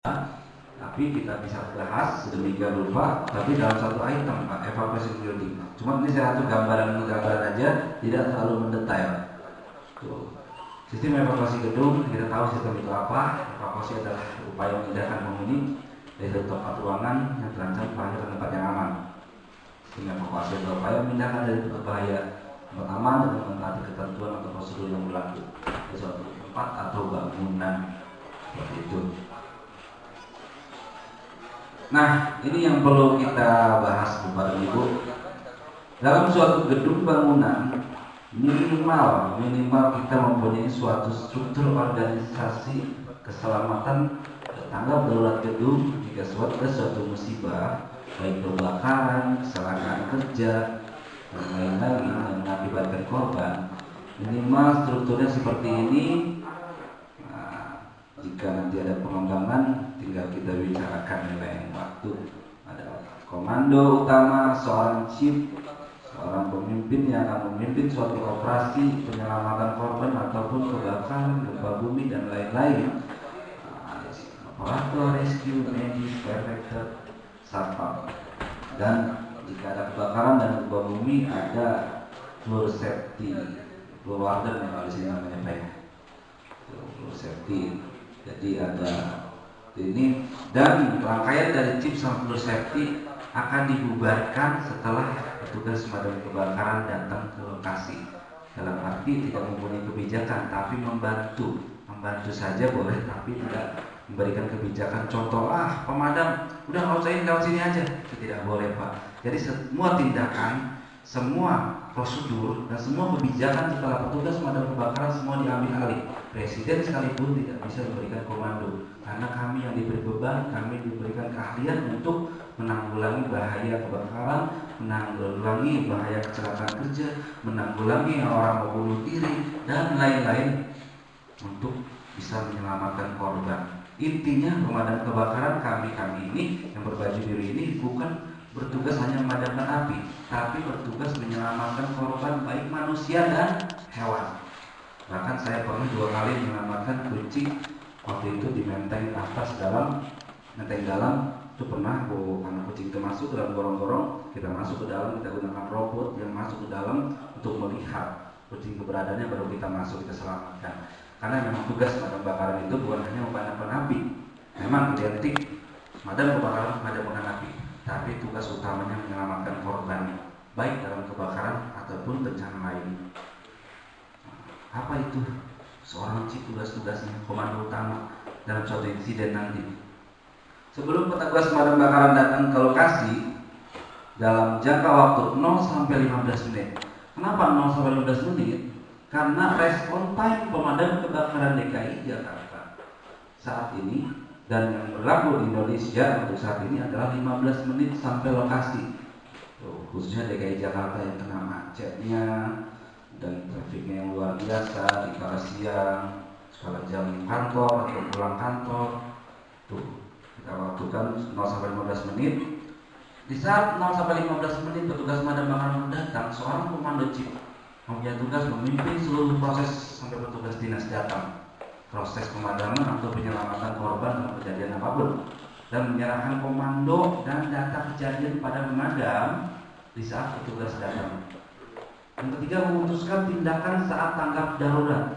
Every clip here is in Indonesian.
tapi kita bisa bahas sedemikian rupa, tapi dalam satu item Pak, evakuasi security. Cuma ini satu gambaran aja, tidak terlalu mendetail. Tuh. Sistem evakuasi gedung, kita tahu sistem itu apa. Evakuasi adalah upaya memindahkan penghuni dari tempat ruangan yang terancam bahaya ke tempat yang aman. Sistem evakuasi adalah upaya memindahkan dari tempat bahaya tempat aman dengan mentaati ketentuan atau prosedur yang berlaku di suatu tempat atau bangunan. Seperti itu. Nah, ini yang perlu kita bahas Bapak dan Ibu. Dalam suatu gedung bangunan, minimal kita mempunyai suatu struktur organisasi keselamatan tanggap darurat gedung jika suatu musibah, baik kebakaran, kecelakaan kerja, dan lain-lain yang mengakibatkan korban. Minimal strukturnya seperti ini. Jika nanti ada pengembangan, tinggal kita bicarakan nilai waktu. Ada komando utama, seorang chief, seorang pemimpin yang akan memimpin suatu operasi penyelamatan korban ataupun kebakaran, gempa bumi dan lain-lain. Operator, rescue, medis, firefighter, satpam. Dan jika ada kebakaran dan gempa bumi, ada floor safety, floor warden yang di sini namanya Pak. Floor safety. Jadi ada ini, dan rangkaian dari chip sama floor safety akan dibubarkan setelah petugas pemadam kebakaran datang ke lokasi. Dalam arti tidak mempunyai kebijakan, tapi membantu saja boleh, tapi tidak memberikan kebijakan. Contoh, pemadam udah nggak usah lewat sini aja, itu tidak boleh Pak. Jadi semua tindakan, semua prosedur dan semua kebijakan setelah petugas pemadam kebakaran semua diambil alih. Presiden sekalipun tidak bisa memberikan komando, karena kami yang diberi beban, kami diberikan keahlian untuk menanggulangi bahaya kebakaran, menanggulangi bahaya kecelakaan kerja, menanggulangi orang mau bunuh diri dan lain-lain untuk bisa menyelamatkan korban. Intinya pemadam kebakaran kami ini yang berbaju biru ini bukan bertugas hanya memadamkan api, tapi bertugas menyelamatkan korban baik manusia dan hewan. Bahkan saya pernah 2 kali menyelamatkan kucing. Waktu itu di menteng dalam itu pernah karena kucing itu masuk ke dalam gorong-gorong, kita masuk ke dalam, kita gunakan robot yang masuk ke dalam untuk melihat kucing keberadaannya, baru kita masuk, kita selamatkan. Karena memang tugas pemadam kebakaran itu bukan hanya memadamkan api, memang identik pemadam kebakaran memadamkan api, tapi tugas utamanya menyelamatkan korban baik dalam kebakaran ataupun bencana lain. Apa itu? Seorang chief tugas-tugasnya, komando utama dalam suatu insiden nanti. Sebelum petugas pemadam kebakaran datang ke lokasi dalam jangka waktu 0 sampai 15 menit. Kenapa 0 sampai 15 menit? Karena respon time pemadam kebakaran DKI Jakarta saat ini dan yang berlaku di Indonesia untuk saat ini adalah 15 menit sampai lokasi. Khususnya DKI Jakarta yang kena macetnya dan trafiknya yang luar biasa di kala siang, skala jam kantor atau pulang kantor. Kita waktukan 0 sampai 15 menit. Di saat 0 sampai 15 menit petugas pemadam kebakaran datang, seorang komando chief mempunyai tugas memimpin seluruh proses sampai petugas dinas datang. Proses pemadaman atau penyelamatan korban dalam kejadian apapun, dan menyerahkan komando dan data kejadian pada pemadam di saat petugas datang. Yang ketiga, memutuskan tindakan saat tanggap darurat.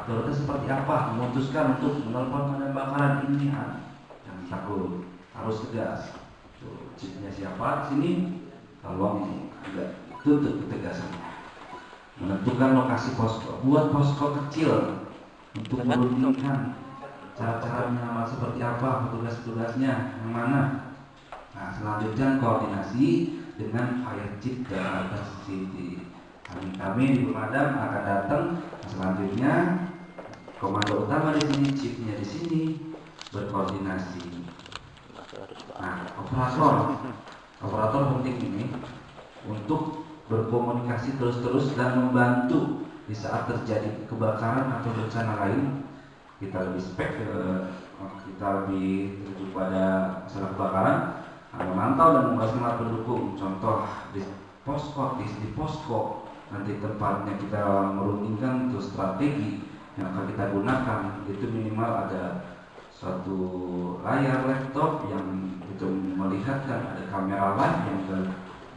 Daruratnya seperti apa? Memutuskan untuk menelpon pemadam kebakaran ini, jangan takut, harus tegas. Chipnya siapa? Sini, tolong agak tutup ketegasan. Menentukan lokasi posko, buat posko kecil untuk merundingkan cara-cara menyelamat seperti apa, petugas-petugasnya yang mana. Nah, selanjutnya koordinasi dengan fire chief dan atas city. Kami di pemadam akan datang. Selanjutnya komando utama di sini, chiefnya di sini berkoordinasi. Nah, operator penting ini untuk berkomunikasi terus-terus dan membantu di saat terjadi kebakaran atau bencana lain. Kita lebih tertuju pada masalah kebakaran, memantau dan membahas pendukung. Contoh di posko nanti tempatnya kita merundingkan untuk strategi yang akan kita gunakan, itu minimal ada suatu layar laptop yang itu melihatkan ada kamera live yang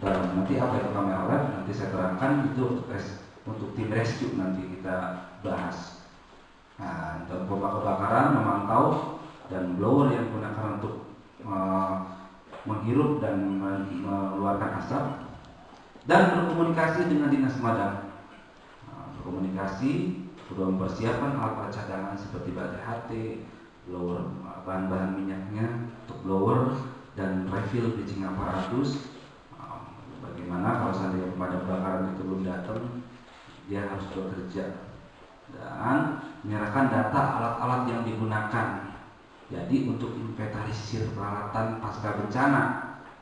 dalam. Nanti apa itu kamera live? Nanti saya terangkan, itu untuk tim rescue nanti kita bahas. Nah, untuk kebakaran memantau dan blower yang digunakan untuk menghirup dan mengeluarkan asap, dan berkomunikasi dengan dinas pemadam. Berkomunikasi, kedua mempersiapkan alat-alat cadangan seperti baterai HT, blower, bahan-bahan minyaknya untuk blower, dan refill bridging aparatus. Bagaimana kalau seandainya pemadam kebakaran itu belum datang, dia harus bekerja dan menyerahkan data alat-alat yang digunakan. Jadi untuk inventarisir peralatan pasca bencana,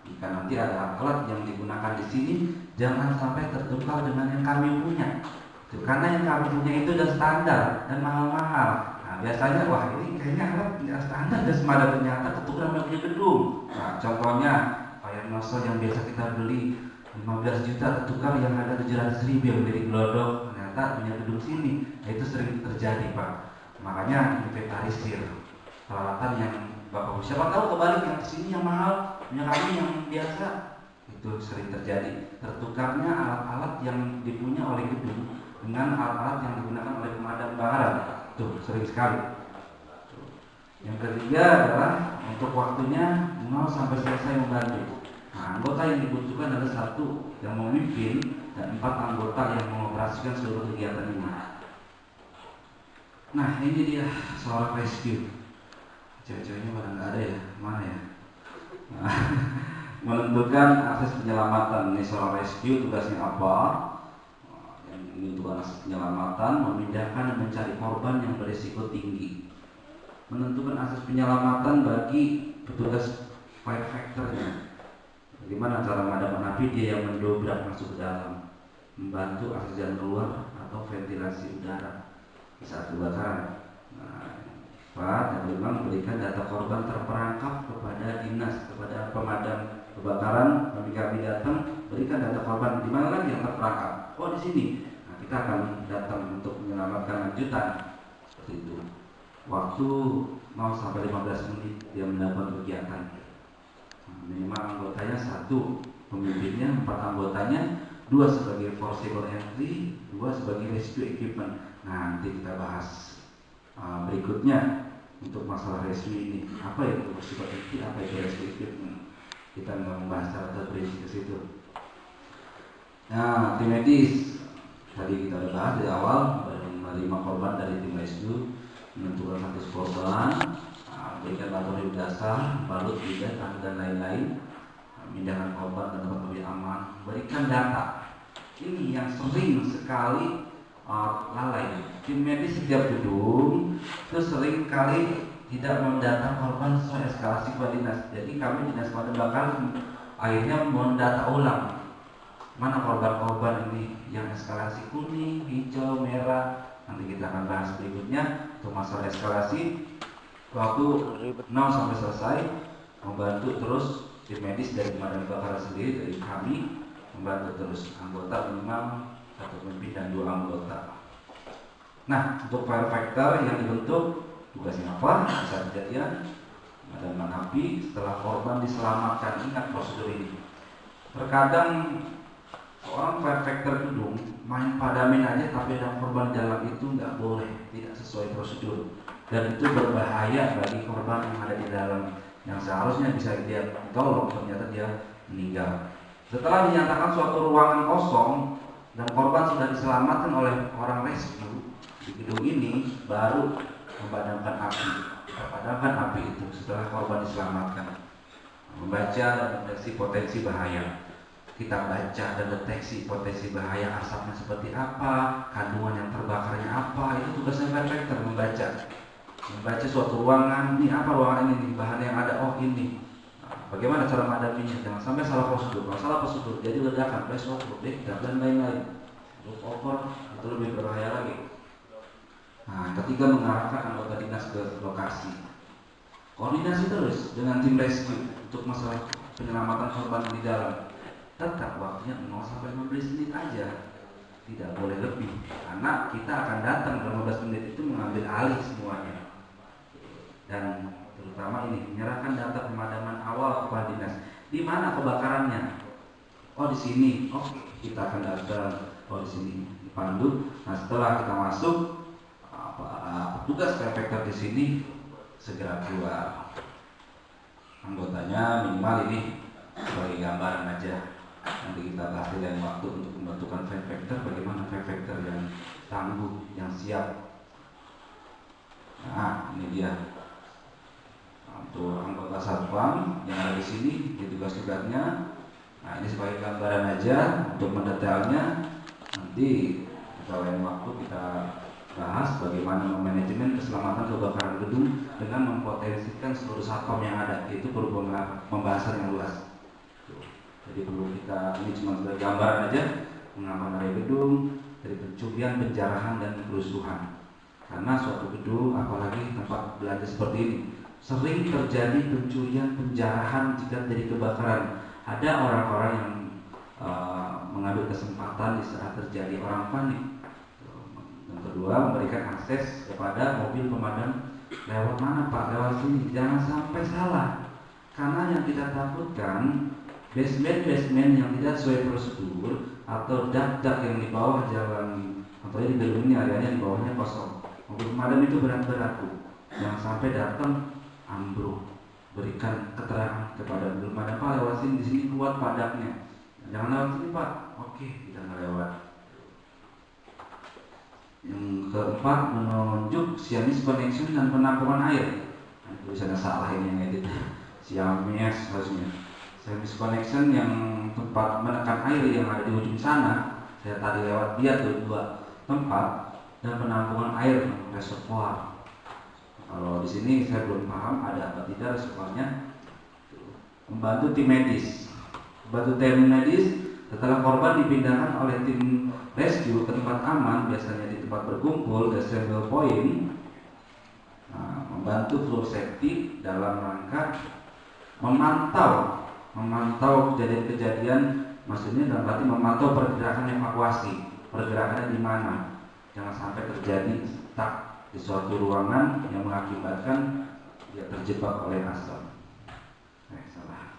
jika nanti ada alat yang digunakan di sini, jangan sampai tertukar dengan yang kami punya. Karena yang kami punya itu sudah standar dan mahal-mahal. Nah, biasanya wah ini kayaknya alat tidak standar dan semada, ternyata ketukar sama punya gedung. Nah, contohnya fire nozzle yang biasa kita beli 15 juta tertukar yang ada 700.000 yang menjadi glodok, ternyata punya gedung sini. Nah, itu sering terjadi, Pak. Makanya inventarisir peralatan yang Bapak, siapa tahu kebalik yang sini yang mahal, punya kami yang biasa. Itu sering terjadi, tertukarnya alat-alat yang dipunya oleh gedung dengan alat-alat yang digunakan oleh pemadam kebakaran. Tuh sering sekali. Yang ketiga adalah untuk waktunya 0 sampai selesai membantu. Nah, anggota yang dibutuhkan adalah 1 yang memimpin dan 4 anggota yang mengoperasikan seluruh kegiatan ini. Nah, ini dia seorang rescue. Cewek-ceweknya pada nggak ada ya, mana ya? Nah, menentukan akses penyelamatan. Ini seorang rescue, tugasnya apa? Yang ini untuk akses penyelamatan, memindahkan dan mencari korban yang berisiko tinggi. Menentukan akses penyelamatan bagi petugas firefighter-nya. Bagaimana cara memadamkan api? Dia yang mendobrak masuk ke dalam, membantu akses jalan keluar atau ventilasi udara di saat kebakaran. Nah, yang memang memberikan data korban terperangkap kepada dinas, kepada pemadam kebakaran. Kami datang, berikan data korban di mana lagi yang terperangkap. Oh, di sini. Nah, kita akan datang untuk menyelamatkan lanjutan. Seperti itu. Waktu 0 sampai 15 menit dia mendapat kegiatan. Minimal anggotanya 1, pemimpinnya 4 anggotanya, 2 sebagai forcible entry, 2 sebagai rescue equipment. Nah, nanti kita bahas berikutnya untuk masalah rescue ini. Apa itu forcible entry, apa itu rescue equipment? Kita nggak membahas secara terperinci ke situ. Nah, tim medis tadi kita udah bahas di awal, menerima korban dari tim rescue, menentukan status korban, berikan laboratorium dasar, balut, bidan, dan lain-lain, memindahkan korban ke tempat lebih aman, berikan data. Ini yang sering sekali lalai. Tim medis setiap gedung itu sering kali tidak mendata korban sesuai eskalasi kepada dinas. Jadi kami dinas pemadam kebakaran akhirnya mendata ulang mana korban-korban ini yang eskalasi kuning, hijau, merah. Nanti kita akan bahas berikutnya untuk masalah eskalasi. Waktu 0 sampai selesai, membantu terus tim medis dari pemadam kebakaran sendiri, dari kami membantu terus anggota minimal 1 pemimpin dan 2 anggota. Nah, untuk firefighter yang dibentuk tugasnya apa? Saat kejadian memadamkan api setelah korban diselamatkan. Ingat prosedur ini. Terkadang seorang firefighter gedung main padamin aja tapi ada korban dalam, itu nggak boleh, tidak sesuai prosedur. Dan itu berbahaya bagi korban yang ada di dalam, yang seharusnya bisa dia tolong, ternyata dia meninggal. Setelah dinyatakan suatu ruangan kosong dan korban sudah diselamatkan oleh orang rescue di gedung ini, baru memadamkan api. Padamkan api itu setelah korban diselamatkan. Membaca dan mendeteksi potensi bahaya. Kita baca dan deteksi potensi bahaya, asapnya seperti apa, kandungan yang terbakarnya apa. Itu tugasnya firefighter, membaca suatu ruangan. Ini apa ruangan ini, bahan yang ada, oh ini. Bagaimana cara menghadapinya? Jangan sampai salah prosedur. Kalau salah prosedur jadi ledakan, flash over, dan lain-lain. Look over itu lebih berbahaya lagi. Nah, ketiga, mengarahkan anggota dinas ke lokasi. Koordinasi terus dengan tim rescue untuk masalah penyelamatan korban di dalam. Tetap waktunya 0 sampai 15 menit aja, tidak boleh lebih. Karena kita akan datang dalam 15 menit itu mengambil alih semuanya. dan terutama ini menyerahkan data pemadaman awal kepada dinas. Di mana kebakarannya? Oh di sini. Oh kita akan datang. Oh di sini dipandu. Nah setelah kita masuk, petugas prefektur di sini segera keluar. Anggotanya minimal ini sebagai gambaran aja. Nanti kita bahas di lain waktu untuk pembentukan prefektur, bagaimana prefektur yang tangguh, yang siap. Nah ini dia untuk anggota satpam yang ada di sini, di tugas-tugasnya. Nah ini sebagai gambaran aja untuk mendetailnya. Nanti pada lain waktu kita bahas bagaimana memanajemen keselamatan kebakaran gedung dengan mempotensikan seluruh satpam yang ada. Itu perlu pembahasan yang luas. Jadi perlu kita, ini cuma sebagai gambaran aja mengaman area gedung dari pencurian, penjarahan dan kerusuhan. Karena suatu gedung, apalagi tempat belanja seperti ini, sering terjadi pencurian, penjarahan jika terjadi kebakaran. Ada orang-orang yang mengambil kesempatan di saat terjadi orang panik. Yang kedua, memberikan akses kepada mobil pemadam. Lewat mana Pak? Lewat sini. Jangan sampai salah. Karena yang kita takutkan basement yang tidak sesuai prosedur atau dak yang di bawah jalan atau di gedung ini areanya di bawahnya kosong. Mobil pemadam itu berat-berat Bu. Jangan sampai datang ambruk. Berikan keterangan kepada mobil pemadam, Pak lewat sini, di sini kuat padaknya. Jangan lewat sini Pak. Oke, kita nggak lewat. Yang keempat, menunjuk Siamis connection dan penampungan air. Nah, tulisannya salah ini yang edit. Siamis harusnya. Siamis connection yang tempat menekan air yang ada di ujung sana. Saya tadi lewat dia tuh dua tempat, dan penampungan air reservoir. Kalau di sini saya belum paham ada apa tidak reservoirnya. Membantu tim medis. Membantu tim medis setelah korban dipindahkan oleh tim rescue ke tempat aman, biasanya di tempat berkumpul, ke single point. Nah, membantu floor safety dalam rangka memantau kejadian-kejadian, maksudnya dalam arti memantau pergerakan evakuasi, pergerakannya di mana, jangan sampai terjadi stuck di suatu ruangan yang mengakibatkan dia terjebak oleh asap. Salah.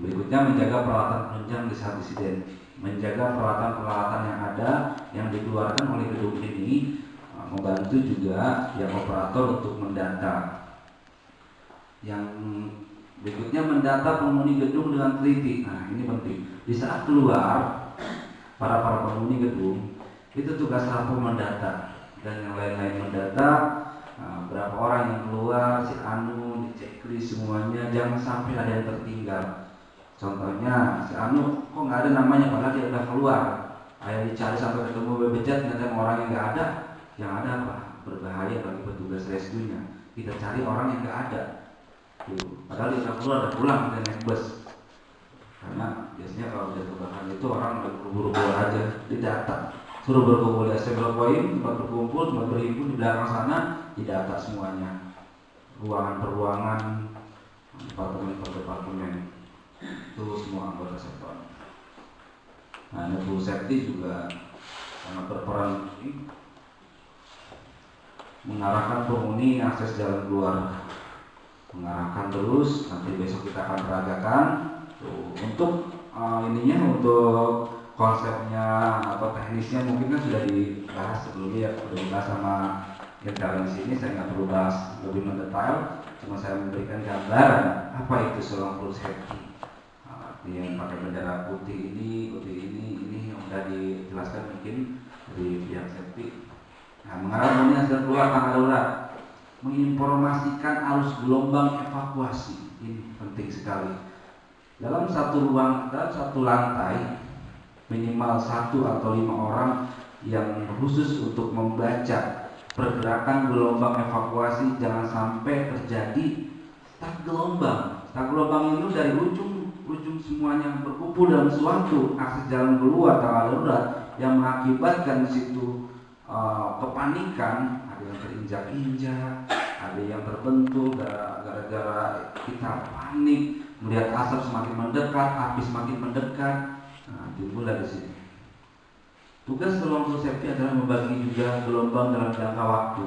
Berikutnya, menjaga peralatan penunjang di saat insiden. Menjaga peralatan-peralatan yang ada yang dikeluarkan oleh gedung ini, membantu juga yang operator untuk mendata. Yang berikutnya, mendata penghuni gedung dengan teliti. Nah ini penting. Di saat keluar para penghuni gedung, itu tugas Satpam mendata dan yang lain-lain mendata. Nah, berapa orang yang keluar, si Anu, di checklist semuanya, jangan sampai ada yang tertinggal. Contohnya si Anu kok nggak ada namanya padahal dia udah keluar. Ayo dicari sampai ketemu bebejat, ternyata orang yang nggak ada. Yang ada apa? Berbahaya bagi petugas rescue-nya. Kita cari orang yang nggak ada. Padahal dia udah keluar, udah pulang, udah naik bus. Karena biasanya kalau udah kebakaran itu orang udah buru-buru aja didata. Suruh berkumpul di assembly point, tempat berkumpul, tempat berhimpun di belakang sana, didata semuanya. Ruangan per ruangan, departemen per departemen. Itu semua anggota Satpam. Nah, Bu Safety juga sangat berperan mengarahkan penghuni akses jalan keluar, mengarahkan terus. Nanti besok kita akan peragakan untuk untuk konsepnya atau teknisnya mungkin kan sudah dibahas sebelumnya ya, sudah dibahas sama yang di sini. Saya nggak perlu bahas lebih mendetail, cuma saya memberikan gambaran apa itu seorang floor safety. Yang pakai bendera putih ini yang sudah dijelaskan mungkin dari pihak safety. Nah, mengarah penghuni dan keluar tangga darurat, menginformasikan arus gelombang evakuasi. Ini penting sekali. Dalam satu lantai minimal 1 atau 5 orang yang khusus untuk membaca pergerakan gelombang evakuasi. Jangan sampai terjadi stuck gelombang. Stuck gelombang itu dari ujung semuanya berkumpul dalam suatu akses jalan keluar tangga darurat yang mengakibatkan di situ kepanikan. Ada yang terinjak-injak, ada yang terbentuk gara-gara kita panik melihat asap semakin mendekat, api semakin mendekat. Nah, dimulai di sini. Tugas gelombang safety adalah membagi juga gelombang dalam jangka waktu.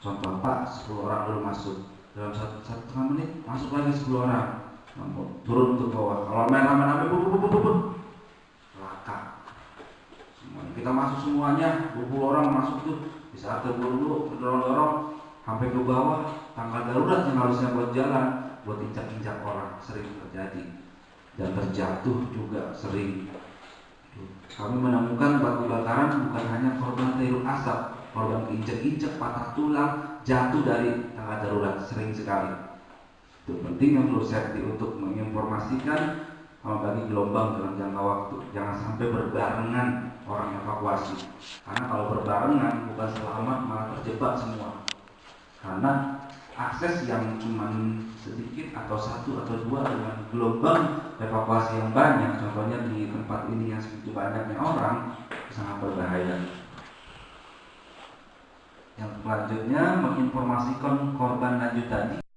Contoh, Pak, 10 orang belum masuk, dalam satu setengah menit masuk lagi 10 orang, turun ke bawah. Kalau main rame-rame, laka. Semuanya kita masuk semuanya, 20 orang masuk tuh, di saat terburu-buru, dorong-dorong sampai ke bawah, tangga darurat yang harusnya buat jalan, buat injak-injak orang, sering terjadi. Dan terjatuh juga sering. Kami menemukan batu bakaran bukan hanya korban terhirup asap, korban keinjek-injek, patah tulang, jatuh dari tangga darurat sering sekali. Itu pentingnya flu safety untuk menginformasikan bagi gelombang dalam jangka waktu. Jangan sampai berbarengan orang evakuasi. Karena kalau berbarengan bukan selamat, malah terjebak semua. Karena akses yang cuma sedikit atau satu atau dua dengan gelombang evakuasi yang banyak, contohnya di tempat ini yang segitu banyaknya orang, sangat berbahaya. Yang selanjutnya menginformasikan